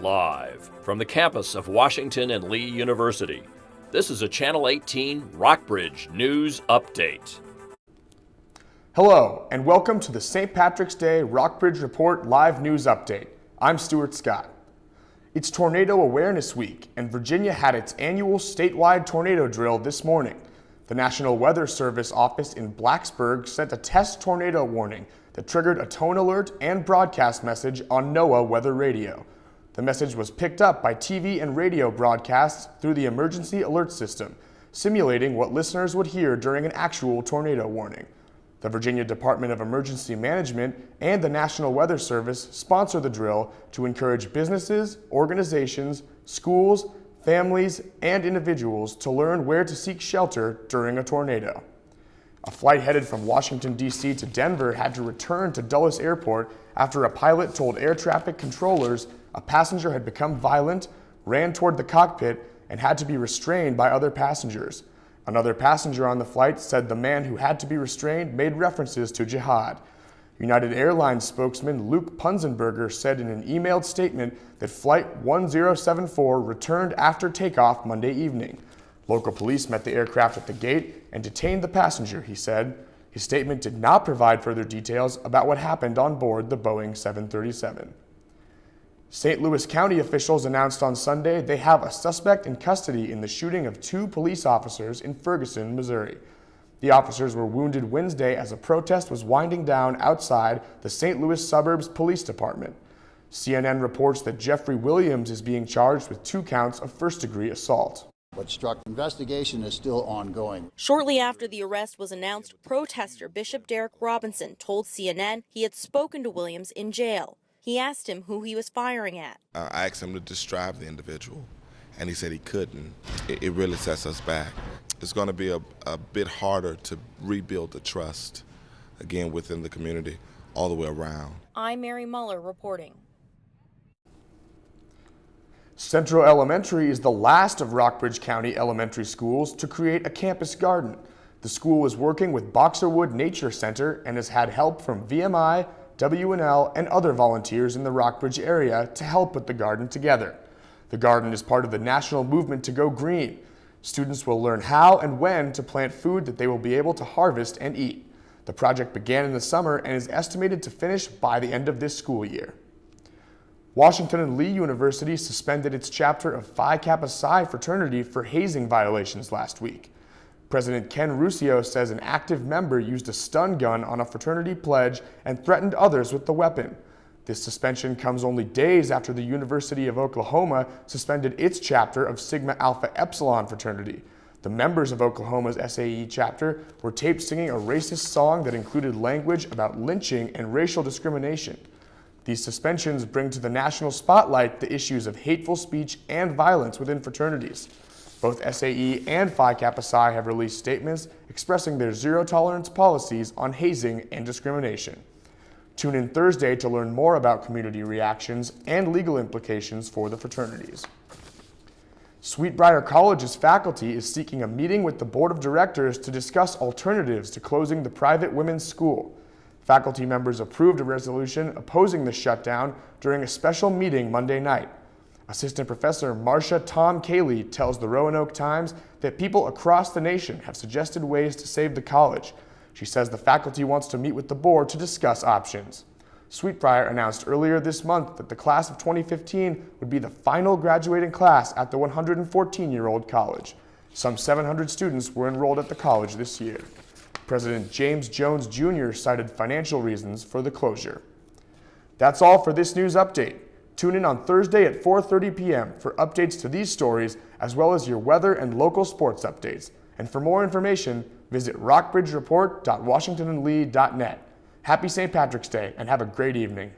Live from the campus of Washington and Lee University, this is a Channel 18 Rockbridge News Update. Hello, and welcome to the St. Patrick's Day Rockbridge Report Live News Update. I'm Stuart Scott. It's Tornado Awareness Week, and Virginia had its annual statewide tornado drill this morning. The National Weather Service office in Blacksburg sent a test tornado warning that triggered a tone alert and broadcast message on NOAA Weather Radio. The message was picked up by TV and radio broadcasts through the emergency alert system, simulating what listeners would hear during an actual tornado warning. The Virginia Department of Emergency Management and the National Weather Service sponsor the drill to encourage businesses, organizations, schools, families, and individuals to learn where to seek shelter during a tornado. A flight headed from Washington, D.C. to Denver had to return to Dulles Airport after a pilot told air traffic controllers a passenger had become violent, ran toward the cockpit, and had to be restrained by other passengers. Another passenger on the flight said the man who had to be restrained made references to jihad. United Airlines spokesman Luke Punzenberger said in an emailed statement that Flight 1074 returned after takeoff Monday evening. Local police met the aircraft at the gate and detained the passenger, he said. His statement did not provide further details about what happened on board the Boeing 737. St. Louis County officials announced on Sunday they have a suspect in custody in the shooting of two police officers in Ferguson, Missouri. The officers were wounded Wednesday as a protest was winding down outside the St. Louis Suburbs Police Department. CNN reports that Jeffrey Williams is being charged with 2 counts of first-degree assault. What struck investigation is still ongoing. Shortly after the arrest was announced, protester Bishop Derek Robinson told CNN he had spoken to Williams in jail. He asked him who he was firing at. I asked him to describe the individual, and he said he couldn't. It really sets us back. It's going to be a bit harder to rebuild the trust, again, within the community all the way around. I'm Mary Muller reporting. Central Elementary is the last of Rockbridge County elementary schools to create a campus garden. The school is working with Boxerwood Nature Center and has had help from VMI, W&L, and other volunteers in the Rockbridge area to help put the garden together. The garden is part of the national movement to go green. Students will learn how and when to plant food that they will be able to harvest and eat. The project began in the summer and is estimated to finish by the end of this school year. Washington and Lee University suspended its chapter of Phi Kappa Psi fraternity for hazing violations last week. President Ken Ruscio says an active member used a stun gun on a fraternity pledge and threatened others with the weapon. This suspension comes only days after the University of Oklahoma suspended its chapter of Sigma Alpha Epsilon fraternity. The members of Oklahoma's SAE chapter were taped singing a racist song that included language about lynching and racial discrimination. These suspensions bring to the national spotlight the issues of hateful speech and violence within fraternities. Both SAE and Phi Kappa Psi have released statements expressing their zero-tolerance policies on hazing and discrimination. Tune in Thursday to learn more about community reactions and legal implications for the fraternities. Sweetbriar College's faculty is seeking a meeting with the board of directors to discuss alternatives to closing the private women's school. Faculty members approved a resolution opposing the shutdown during a special meeting Monday night. Assistant Professor Marcia Tom Cayley tells the Roanoke Times that people across the nation have suggested ways to save the college. She says the faculty wants to meet with the board to discuss options. Sweetbriar announced earlier this month that the class of 2015 would be the final graduating class at the 114-year-old college. Some 700 students were enrolled at the college this year. President James Jones Jr. cited financial reasons for the closure. That's all for this news update. Tune in on Thursday at 4:30 p.m. for updates to these stories, as well as your weather and local sports updates. And for more information, visit rockbridgereport.washingtonandlee.net. Happy St. Patrick's Day, and have a great evening.